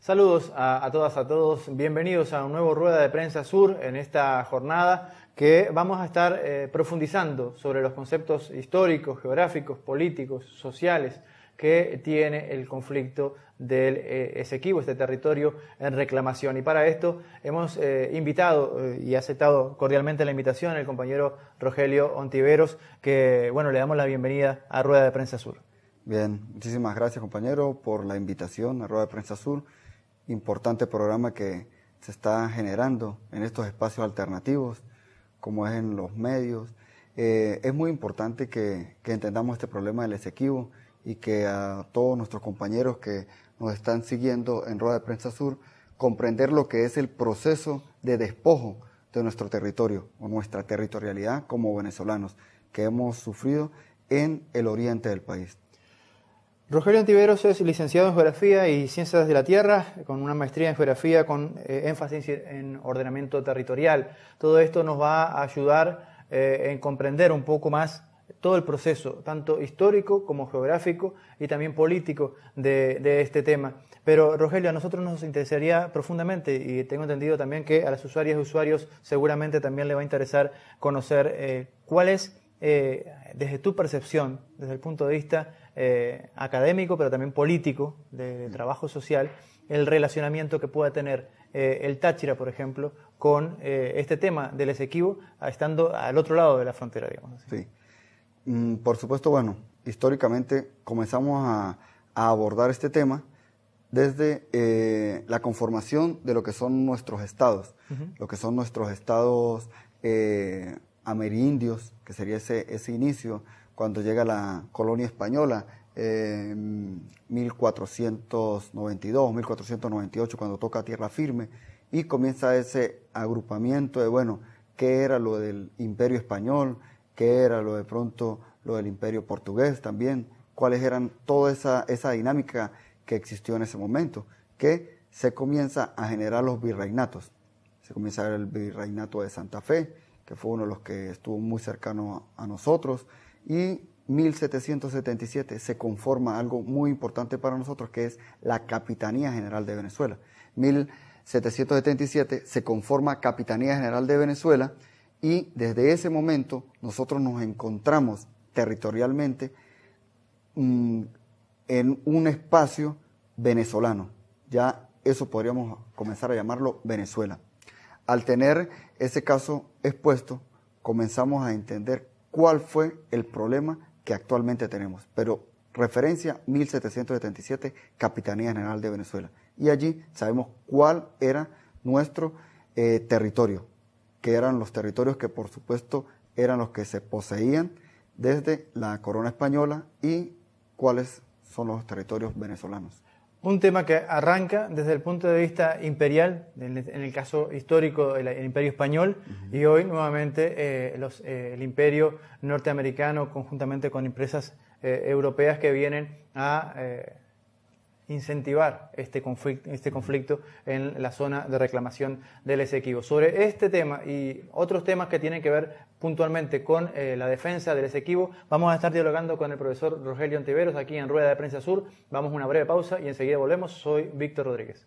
Saludos a todas, a todos. Bienvenidos a un nuevo Rueda de Prensa Sur en esta jornada que vamos a estar profundizando sobre los conceptos históricos, geográficos, políticos, sociales que tiene el conflicto del Esequibo, este territorio en reclamación. Y para esto hemos invitado y aceptado cordialmente la invitación al compañero Rogelio Ontiveros, que bueno, le damos la bienvenida a Rueda de Prensa Sur. Bien, muchísimas gracias compañero por la invitación a Rueda de Prensa Sur. Importante programa que se está generando en estos espacios alternativos, como es en los medios. Es muy importante que entendamos este problema del Esequibo y que a todos nuestros compañeros que nos están siguiendo en Rueda de Prensa Sur, comprender lo que es el proceso de despojo de nuestro territorio o nuestra territorialidad como venezolanos que hemos sufrido en el oriente del país. Rogelio Ontiveros es licenciado en Geografía y Ciencias de la Tierra, con una maestría en Geografía con énfasis en ordenamiento territorial. Todo esto nos va a ayudar en comprender un poco más todo el proceso, tanto histórico como geográfico y también político de este tema. Pero Rogelio, a nosotros nos interesaría profundamente, y tengo entendido también que a las usuarias y usuarios seguramente también le va a interesar conocer cuál es, desde tu percepción, desde el punto de vista académico, pero también político, de trabajo social, el relacionamiento que pueda tener el Táchira, por ejemplo, con este tema del Esequibo, estando al otro lado de la frontera, digamos así. Sí. Por supuesto, bueno, históricamente comenzamos a abordar este tema desde la conformación de lo que son nuestros estados, lo que son nuestros estados amerindios, que sería ese inicio cuando llega la colonia española, 1492, 1498, cuando toca tierra firme, y comienza ese agrupamiento de, bueno, qué era lo del imperio español, qué era lo de pronto lo del imperio portugués también, cuáles eran toda esa dinámica que existió en ese momento, que se comienza a generar los virreinatos. Se comienza a ver el virreinato de Santa Fe, que fue uno de los que estuvo muy cercano a nosotros, y 1777 se conforma algo muy importante para nosotros, que es la Capitanía General de Venezuela. 1777 se conforma Capitanía General de Venezuela, y desde ese momento nosotros nos encontramos territorialmente en un espacio venezolano. Ya eso podríamos comenzar a llamarlo Venezuela. Al tener ese caso expuesto, comenzamos a entender cuál fue el problema que actualmente tenemos. Pero referencia 1777, Capitanía General de Venezuela. Y allí sabemos cuál era nuestro territorio, que eran los territorios que por supuesto eran los que se poseían desde la corona española y cuáles son los territorios venezolanos. Un tema que arranca desde el punto de vista imperial, en el caso histórico el Imperio Español, y hoy nuevamente el Imperio norteamericano conjuntamente con empresas europeas que vienen a incentivar este conflicto en la zona de reclamación del Esequibo. Sobre este tema y otros temas que tienen que ver puntualmente con la defensa del Esequibo, vamos a estar dialogando con el profesor Rogelio Ontiveros aquí en Rueda de Prensa Sur. Vamos a una breve pausa y enseguida volvemos. Soy Víctor Rodríguez.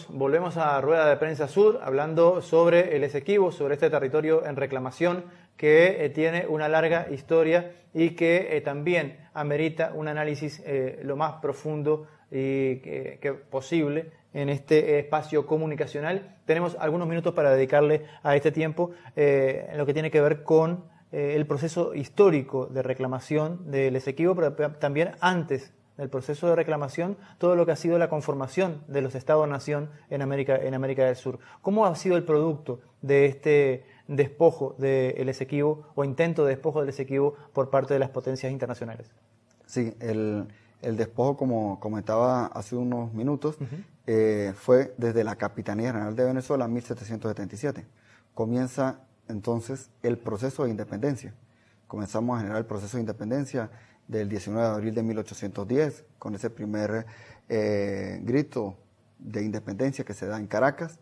Volvemos a Rueda de Prensa Sur hablando sobre el Esequibo, sobre este territorio en reclamación que tiene una larga historia y que también amerita un análisis lo más profundo y que posible en este espacio comunicacional. Tenemos algunos minutos para dedicarle a este tiempo en lo que tiene que ver con el proceso histórico de reclamación del Esequibo, pero también antes del proceso de reclamación, todo lo que ha sido la conformación de los Estados-nación en América del Sur. ¿Cómo ha sido el producto de este despojo del Esequibo o intento de despojo del Esequibo por parte de las potencias internacionales? Sí, el despojo, como comentaba hace unos minutos, fue desde la Capitanía General de Venezuela en 1777. Comienza entonces el proceso de independencia. Comenzamos a generar el proceso de independencia del 19 de abril de 1810, con ese primer grito de independencia que se da en Caracas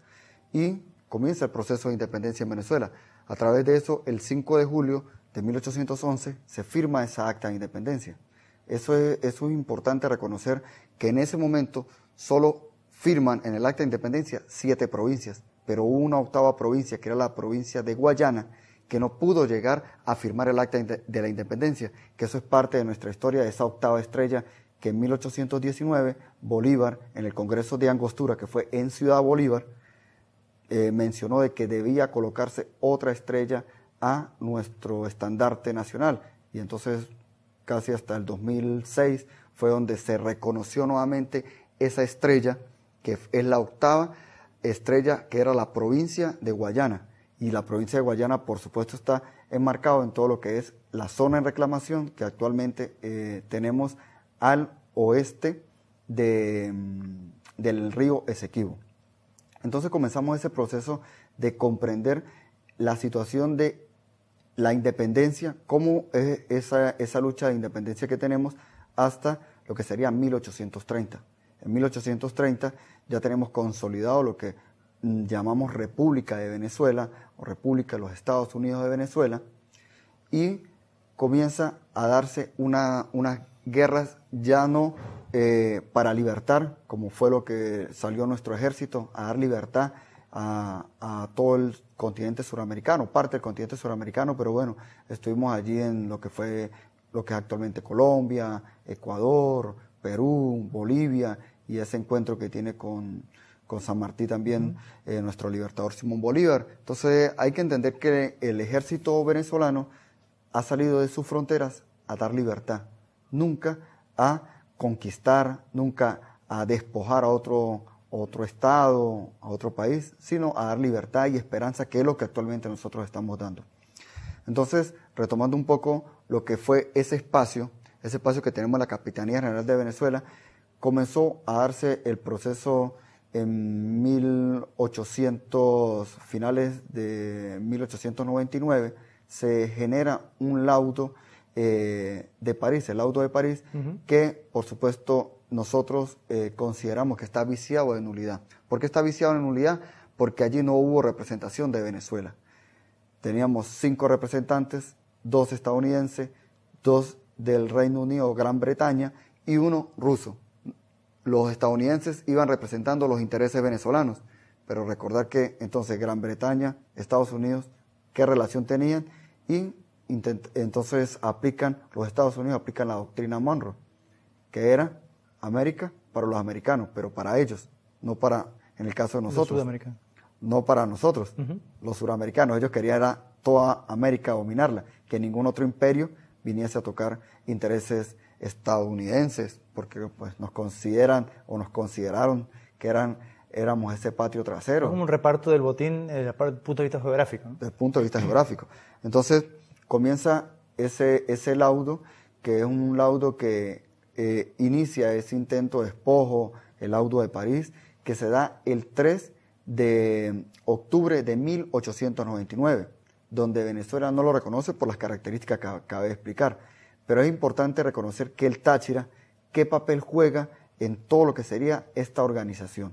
y comienza el proceso de independencia en Venezuela. A través de eso, el 5 de julio de 1811 se firma esa acta de independencia. Eso es importante reconocer que en ese momento solo firman en el acta de independencia 7 provincias, pero hubo una 8ª provincia, que era la provincia de Guayana, que no pudo llegar a firmar el acta de la independencia, que eso es parte de nuestra historia, esa 8ª estrella que en 1819 Bolívar, en el Congreso de Angostura, que fue en Ciudad Bolívar, mencionó de que debía colocarse otra estrella a nuestro estandarte nacional. Y entonces, casi hasta el 2006, fue donde se reconoció nuevamente esa estrella, que es la 8ª estrella, que era la provincia de Guayana. Y la provincia de Guayana, por supuesto, está enmarcado en todo lo que es la zona en reclamación que actualmente tenemos al oeste del río Esequibo. Entonces comenzamos ese proceso de comprender la situación de la independencia, cómo es esa lucha de independencia que tenemos hasta lo que sería 1830. En 1830 ya tenemos consolidado lo que llamamos República de Venezuela o República de los Estados Unidos de Venezuela, y comienza a darse unas guerras ya no para libertar, como fue lo que salió nuestro ejército, a dar libertad a todo el continente suramericano, parte del continente suramericano, pero bueno, estuvimos allí en lo que es actualmente Colombia, Ecuador, Perú, Bolivia, y ese encuentro que tiene con San Martín también, nuestro libertador Simón Bolívar. Entonces hay que entender que el ejército venezolano ha salido de sus fronteras a dar libertad, nunca a conquistar, nunca a despojar a otro estado, a otro país, sino a dar libertad y esperanza, que es lo que actualmente nosotros estamos dando. Entonces, retomando un poco lo que fue ese espacio que tenemos en la Capitanía General de Venezuela, comenzó a darse el proceso en 1800, finales de 1899, se genera un laudo de París, el laudo de París, que por supuesto nosotros consideramos que está viciado de nulidad. ¿Por qué está viciado de nulidad? Porque allí no hubo representación de Venezuela. Teníamos 5 representantes, 2 estadounidenses, 2 del Reino Unido, Gran Bretaña, y 1 ruso. Los estadounidenses iban representando los intereses venezolanos, pero recordar que entonces Gran Bretaña, Estados Unidos, ¿qué relación tenían? Y entonces los Estados Unidos aplican la doctrina Monroe, que era América para los americanos, pero para ellos, no para, en el caso de nosotros, no para nosotros, los suramericanos. Ellos querían era toda América dominarla, que ningún otro imperio viniese a tocar intereses estadounidenses, porque pues nos consideran o nos consideraron que éramos ese patio trasero. Es como un reparto del botín desde el punto de vista geográfico, ¿no? Desde el punto de vista geográfico. Entonces comienza ese laudo, que es un laudo que inicia ese intento de despojo, el laudo de París, que se da el 3 de octubre de 1899, donde Venezuela no lo reconoce por las características que acabé de explicar. Pero es importante reconocer que el Táchira, qué papel juega en todo lo que sería esta organización.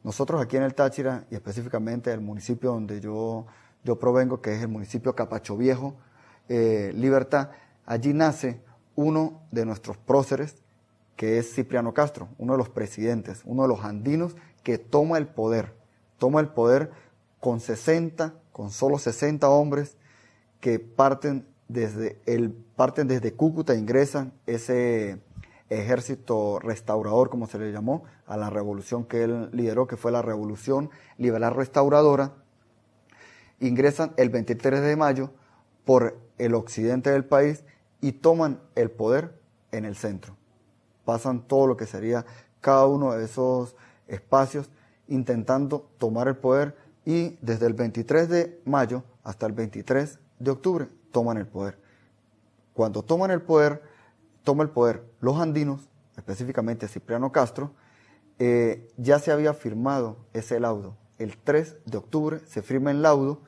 Nosotros aquí en el Táchira, y específicamente el municipio donde yo provengo, que es el municipio Capacho Viejo, Libertad, allí nace uno de nuestros próceres, que es Cipriano Castro, uno de los presidentes, uno de los andinos que toma el poder con solo 60 hombres que parten desde Cúcuta, ingresan ese ejército restaurador, como se le llamó, a la revolución que él lideró, que fue la Revolución Liberal Restauradora. Ingresan el 23 de mayo por el occidente del país y toman el poder en el centro. Pasan todo lo que sería cada uno de esos espacios intentando tomar el poder, y desde el 23 de mayo hasta el 23 de octubre toman el poder. Cuando toma el poder los andinos, específicamente Cipriano Castro, ya se había firmado ese laudo. El 3 de octubre se firma el laudo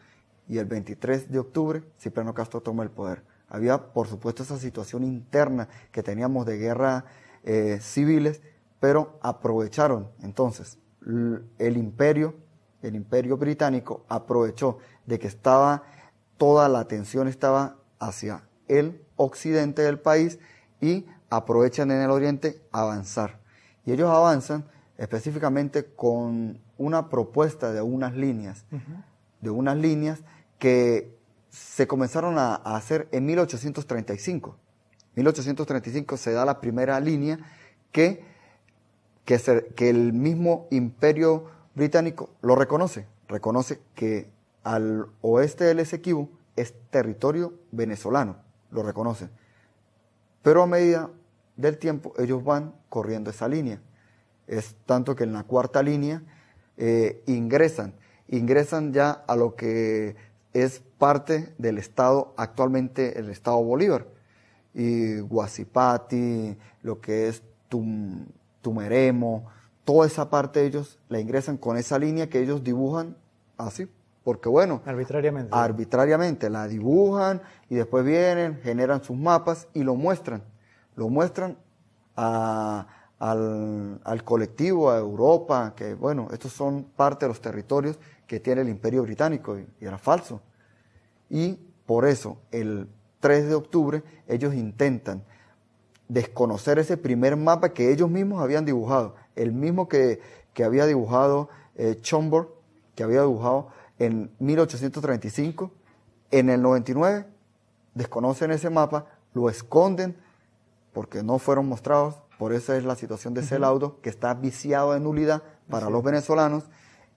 y el 23 de octubre Cipriano Castro toma el poder. Había, por supuesto, esa situación interna que teníamos de guerra civiles, pero aprovecharon entonces el imperio británico aprovechó de que toda la atención estaba hacia el occidente del país y aprovechan en el oriente avanzar. Y ellos avanzan específicamente con una propuesta de unas líneas, que se comenzaron a hacer en 1835. 1835 se da la primera línea que el mismo imperio británico lo reconoce que al oeste del Esequibo es territorio venezolano, lo reconoce. Pero a medida del tiempo ellos van corriendo esa línea. Es tanto que en la cuarta línea ingresan ya a lo que es parte del estado, actualmente el estado Bolívar, y Guasipati, lo que es Tumeremo, toda esa parte ellos la ingresan con esa línea que ellos dibujan así, porque bueno, arbitrariamente la dibujan y después vienen, generan sus mapas y lo muestran al colectivo, a Europa, que bueno, estos son parte de los territorios que tiene el Imperio Británico, y era falso. Y por eso, el 3 de octubre, ellos intentan desconocer ese primer mapa que ellos mismos habían dibujado, el mismo que había dibujado Chombo, que había dibujado en 1835, en el 99, desconocen ese mapa, lo esconden, porque no fueron mostrados. Por eso es la situación de ese laudo, que está viciado de nulidad para los venezolanos,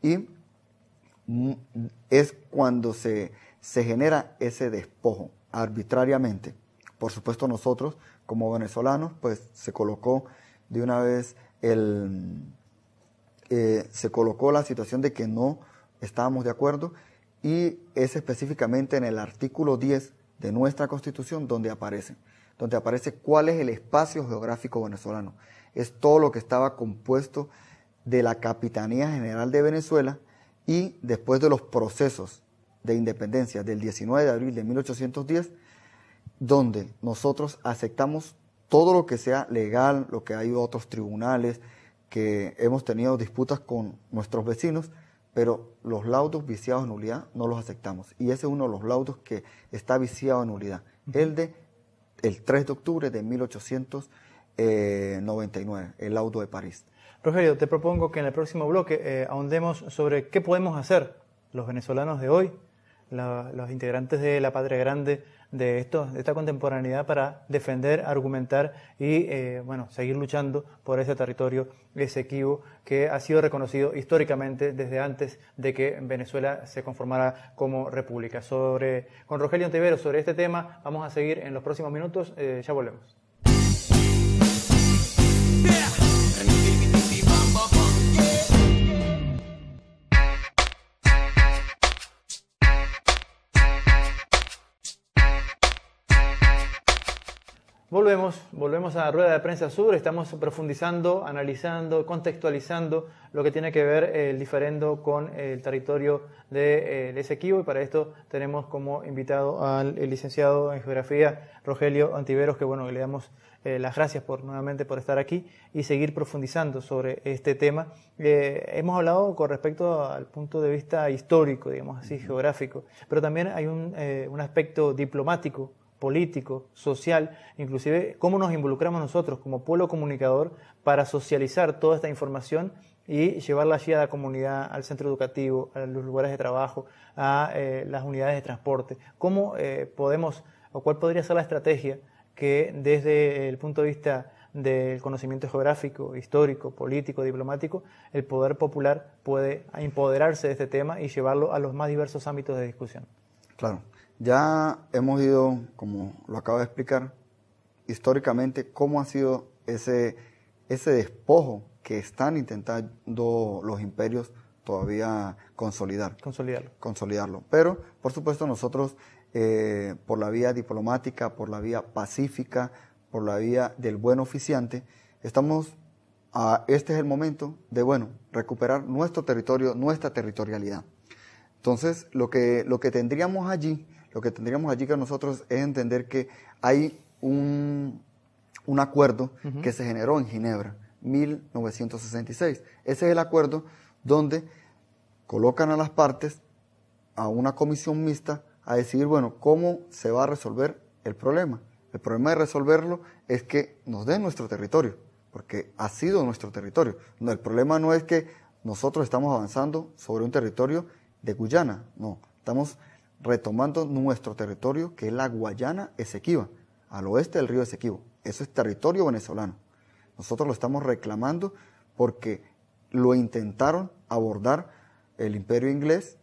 y es cuando se genera ese despojo arbitrariamente. Por supuesto, nosotros como venezolanos, pues se colocó de una vez se colocó la situación de que no estábamos de acuerdo, y es específicamente en el artículo 10 de nuestra Constitución donde aparece cuál es el espacio geográfico venezolano. Es todo lo que estaba compuesto de la Capitanía General de Venezuela, y después de los procesos de independencia del 19 de abril de 1810, donde nosotros aceptamos todo lo que sea legal, lo que hay otros tribunales, que hemos tenido disputas con nuestros vecinos, pero los laudos viciados en nulidad no los aceptamos. Y ese es uno de los laudos que está viciado en nulidad, el 3 de octubre de 1899, el laudo de París. Rogelio, te propongo que en el próximo bloque ahondemos sobre qué podemos hacer los venezolanos de hoy, los integrantes de la Patria Grande de esta contemporaneidad, para defender, argumentar y seguir luchando por ese territorio Esequibo que ha sido reconocido históricamente desde antes de que Venezuela se conformara como república. Con Rogelio Ontiveros sobre este tema vamos a seguir en los próximos minutos, ya volvemos. Volvemos a Rueda de Prensa Sur. Estamos profundizando, analizando, contextualizando lo que tiene que ver el diferendo con el territorio de Esequibo, y para esto tenemos como invitado al licenciado en Geografía Rogelio Ontiveros, que le damos las gracias nuevamente por estar aquí y seguir profundizando sobre este tema. Hemos hablado con respecto al punto de vista histórico, digamos así, geográfico, pero también hay un aspecto diplomático, político, social, inclusive cómo nos involucramos nosotros como pueblo comunicador para socializar toda esta información y llevarla allí a la comunidad, al centro educativo, a los lugares de trabajo, a las unidades de transporte. ¿Cómo cuál podría ser la estrategia que desde el punto de vista del conocimiento geográfico, histórico, político, diplomático, el poder popular puede empoderarse de este tema y llevarlo a los más diversos ámbitos de discusión? Claro. Ya hemos ido, como lo acabo de explicar, históricamente cómo ha sido ese despojo que están intentando los imperios todavía consolidarlo. Pero, por supuesto, nosotros, por la vía diplomática, por la vía pacífica, por la vía del buen oficiante, este es el momento de, recuperar nuestro territorio, nuestra territorialidad. Entonces, lo que tendríamos allí que nosotros es entender que hay un acuerdo que se generó en Ginebra 1966. Ese es el acuerdo donde colocan a las partes a una comisión mixta a decidir, bueno, cómo se va a resolver el problema. El problema de resolverlo es que nos den nuestro territorio, porque ha sido nuestro territorio. No, el problema no es que nosotros estamos avanzando sobre un territorio de Guyana, no, estamos retomando nuestro territorio, que es la Guayana Esequiba, al oeste del río Esequibo. Eso es territorio venezolano. Nosotros lo estamos reclamando porque lo intentaron abordar el imperio inglés,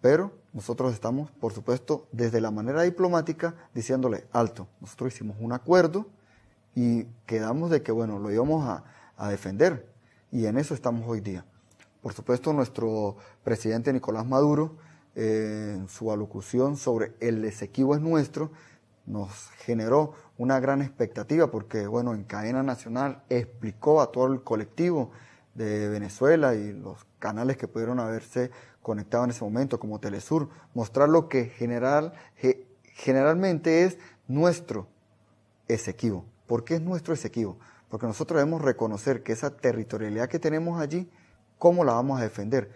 pero nosotros estamos, por supuesto, desde la manera diplomática, diciéndole, alto, nosotros hicimos un acuerdo y quedamos de que, bueno, lo íbamos a defender, y en eso estamos hoy día. Por supuesto, nuestro presidente Nicolás Maduro, en su alocución sobre el Esequibo es nuestro, nos generó una gran expectativa porque, bueno, en cadena nacional explicó a todo el colectivo de Venezuela y los canales que pudieron haberse conectado en ese momento, como Telesur, mostrar lo que generalmente es nuestro Esequibo. ¿Por qué es nuestro Esequibo? Porque nosotros debemos reconocer que esa territorialidad que tenemos allí, ¿cómo la vamos a defender?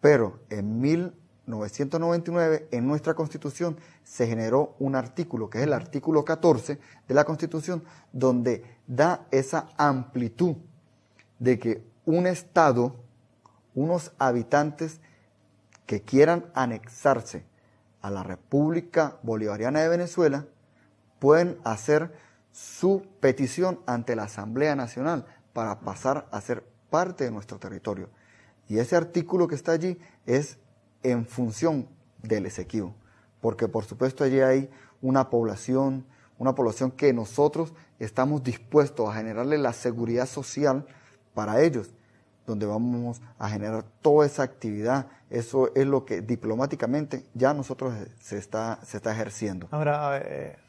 Pero en 1999, en nuestra Constitución, se generó un artículo, que es el artículo 14 de la Constitución, donde da esa amplitud de que un Estado, unos habitantes que quieran anexarse a la República Bolivariana de Venezuela, pueden hacer su petición ante la Asamblea Nacional para pasar a ser parte de nuestro territorio. Y ese artículo que está allí es en función del Esequibo, porque por supuesto allí hay una población que nosotros estamos dispuestos a generarle la seguridad social para ellos, donde vamos a generar toda esa actividad. Eso es lo que diplomáticamente ya nosotros se está ejerciendo. Ahora,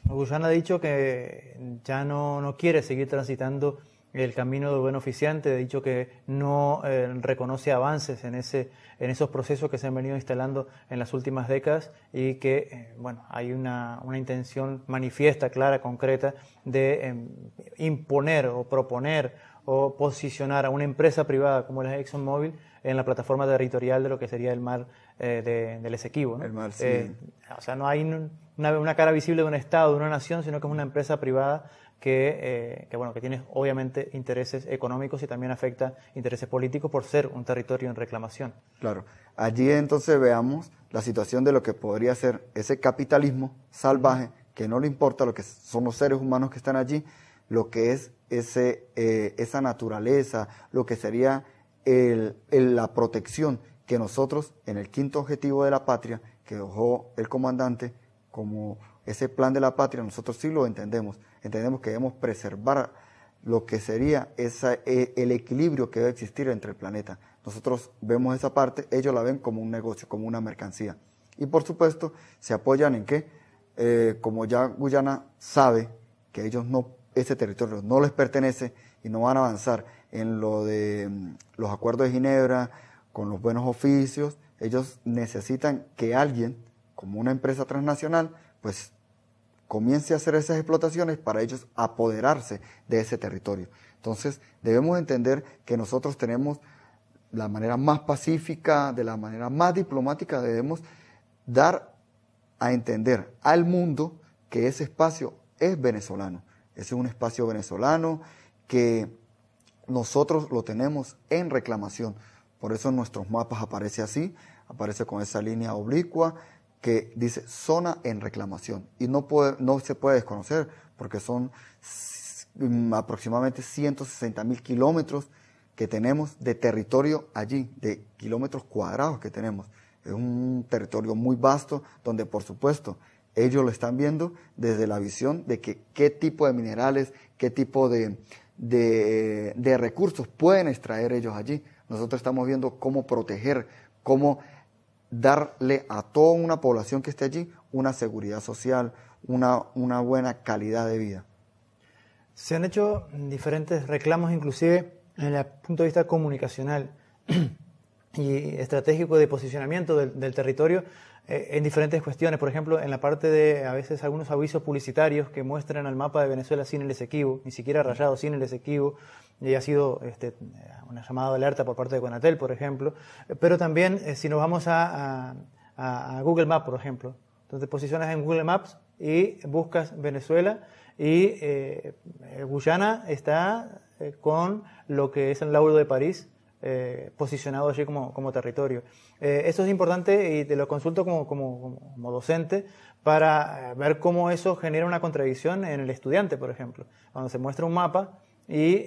Guyana ha dicho que ya no quiere seguir transitando el camino del buen oficiante, ha dicho que no reconoce avances en esos procesos que se han venido instalando en las últimas décadas y que, bueno, hay una intención manifiesta, clara, concreta de imponer o proponer o posicionar a una empresa privada como la ExxonMobil en la plataforma territorial de lo que sería el mar del Esequibo, ¿no? El mar, sí. O sea, no hay una cara visible de un Estado, de una nación, sino que es una empresa privada que tiene obviamente intereses económicos y también afecta intereses políticos por ser un territorio en reclamación. Claro. Allí entonces veamos la situación de lo que podría ser ese capitalismo salvaje, que no le importa lo que son los seres humanos que están allí, lo que es esa naturaleza, lo que sería la protección que nosotros, en el quinto objetivo de la patria, que dejó el comandante como ese plan de la patria, nosotros sí lo entendemos. Entendemos que debemos preservar lo que sería el equilibrio que debe existir entre el planeta. Nosotros vemos esa parte, ellos la ven como un negocio, como una mercancía. Y por supuesto, se apoyan en que, como ya Guyana sabe que ese territorio no les pertenece y no van a avanzar en lo de los acuerdos de Ginebra, con los buenos oficios, ellos necesitan que alguien, como una empresa transnacional, pues comience a hacer esas explotaciones para ellos apoderarse de ese territorio. Entonces, debemos entender que nosotros tenemos la manera más pacífica, de la manera más diplomática, debemos dar a entender al mundo que ese espacio es venezolano. Ese es un espacio venezolano que nosotros lo tenemos en reclamación. Por eso en nuestros mapas aparece así, aparece con esa línea oblicua que dice zona en reclamación. Y no se puede desconocer porque son aproximadamente 160.000 kilómetros que tenemos de territorio allí, de kilómetros cuadrados que tenemos. Es un territorio muy vasto donde, por supuesto, ellos lo están viendo desde la visión de que qué tipo de minerales, qué tipo de recursos pueden extraer ellos allí. Nosotros estamos viendo cómo proteger, cómo darle a toda una población que esté allí una seguridad social, una buena calidad de vida. Se han hecho diferentes reclamos, inclusive en el punto de vista comunicacional. y estratégico de posicionamiento del territorio en diferentes cuestiones. Por ejemplo, en la parte de a veces algunos avisos publicitarios que muestran al mapa de Venezuela sin el Esequibo, ni siquiera rayado, sin el Esequibo, y ha sido una llamada de alerta por parte de Conatel, por ejemplo. Pero también si nos vamos a Google Maps, por ejemplo, entonces posicionas en Google Maps y buscas Venezuela y Guyana está con lo que es el Lauro de París, posicionado allí como territorio. Esto es importante y te lo consulto como docente para ver cómo eso genera una contradicción en el estudiante, por ejemplo. Cuando se muestra un mapa y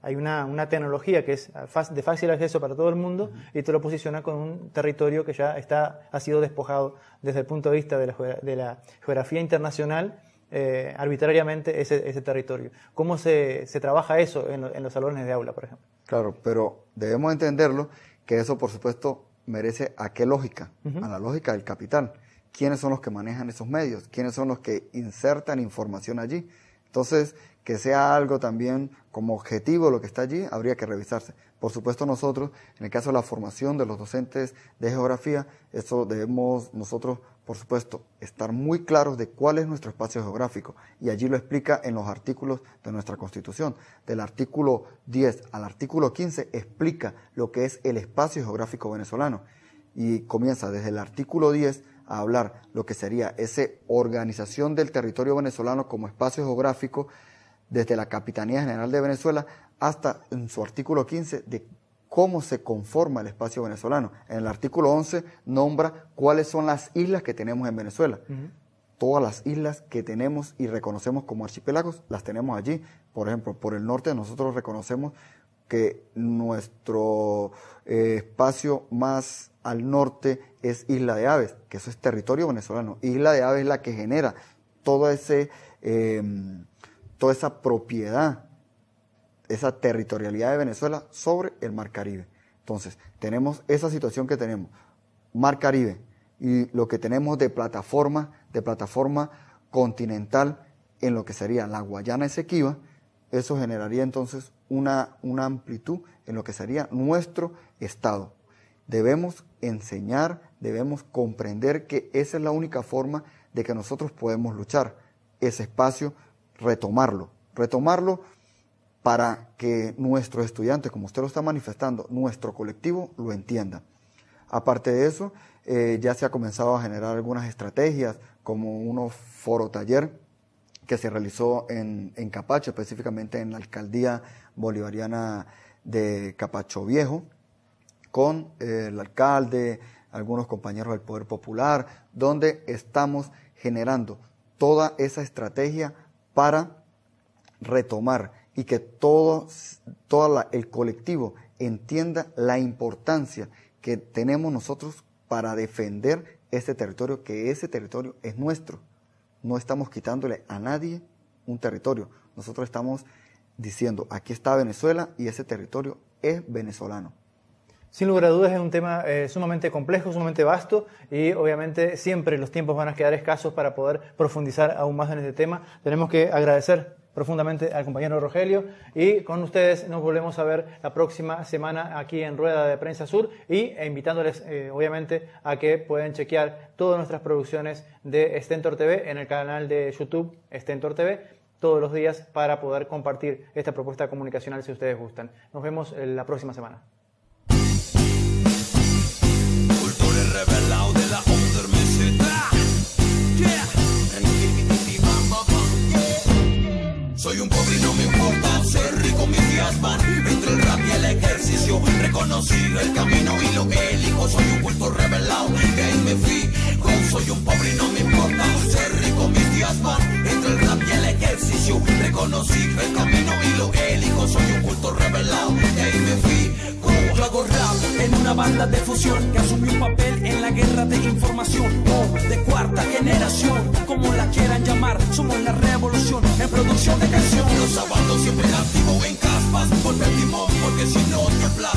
hay una tecnología que es de fácil acceso para todo el mundo y te lo posiciona con un territorio que ya ha sido despojado desde el punto de vista de la geografía internacional, arbitrariamente ese territorio. ¿Cómo se trabaja eso en los salones de aula, por ejemplo? Claro, pero debemos entenderlo que eso, por supuesto, merece a qué lógica, a la lógica del capital. ¿Quiénes son los que manejan esos medios? ¿Quiénes son los que insertan información allí? Entonces, que sea algo también como objetivo lo que está allí, habría que revisarse. Por supuesto, nosotros, en el caso de la formación de los docentes de geografía, eso debemos nosotros, por supuesto, estar muy claros de cuál es nuestro espacio geográfico. Y allí lo explica en los artículos de nuestra Constitución. Del artículo 10 al artículo 15 explica lo que es el espacio geográfico venezolano. Y comienza desde el artículo 10 a hablar lo que sería esa organización del territorio venezolano como espacio geográfico, desde la Capitanía General de Venezuela hasta en su artículo 15 de cómo se conforma el espacio venezolano. En el artículo 11 nombra cuáles son las islas que tenemos en Venezuela. Todas las islas que tenemos y reconocemos como archipiélagos las tenemos allí. Por ejemplo, por el norte nosotros reconocemos que nuestro espacio más al norte es Isla de Aves, que eso es territorio venezolano. Isla de Aves es la que genera toda esa propiedad, esa territorialidad de Venezuela sobre el Mar Caribe. Entonces, tenemos esa situación que tenemos, Mar Caribe, y lo que tenemos de plataforma continental en lo que sería la Guayana Esequiba. Eso generaría entonces una amplitud en lo que sería nuestro Estado. Debemos enseñar, debemos comprender que esa es la única forma de que nosotros podemos luchar ese espacio, retomarlo para que nuestros estudiantes, como usted lo está manifestando, nuestro colectivo lo entienda. Aparte de eso, ya se ha comenzado a generar algunas estrategias, como un foro taller que se realizó en Capacho, específicamente en la alcaldía bolivariana de Capacho Viejo, con el alcalde, algunos compañeros del Poder Popular, donde estamos generando toda esa estrategia para retomar y que todo el colectivo entienda la importancia que tenemos nosotros para defender este territorio, que ese territorio es nuestro. No estamos quitándole a nadie un territorio. Nosotros estamos diciendo, aquí está Venezuela y ese territorio es venezolano. Sin lugar a dudas es un tema sumamente complejo, sumamente vasto y obviamente siempre los tiempos van a quedar escasos para poder profundizar aún más en este tema. Tenemos que agradecer profundamente al compañero Rogelio y con ustedes nos volvemos a ver la próxima semana aquí en Rueda de Prensa Sur y invitándoles obviamente a que puedan chequear todas nuestras producciones de Stentor TV en el canal de YouTube Stentor TV todos los días para poder compartir esta propuesta comunicacional si ustedes gustan. Nos vemos la próxima semana. Revelado de la undermeseta. Soy un pobre y no me importa ser rico, mis días van entre el rap y el ejercicio. Reconocido el camino y lo elijo. Soy un culto revelado, de ahí me fui. Soy un pobre y no me importa ser rico, mis días van entre el rap y el ejercicio. Reconocido el camino y lo elijo. Soy un culto revelado, de ahí me fui. Yo hago rap en una banda de fusión que asumió un papel en la guerra de información. De cuarta generación, como la quieran llamar, somos la revolución en producción de canción. Los sábados siempre activo en caspas, golpe el timón porque si no tiembla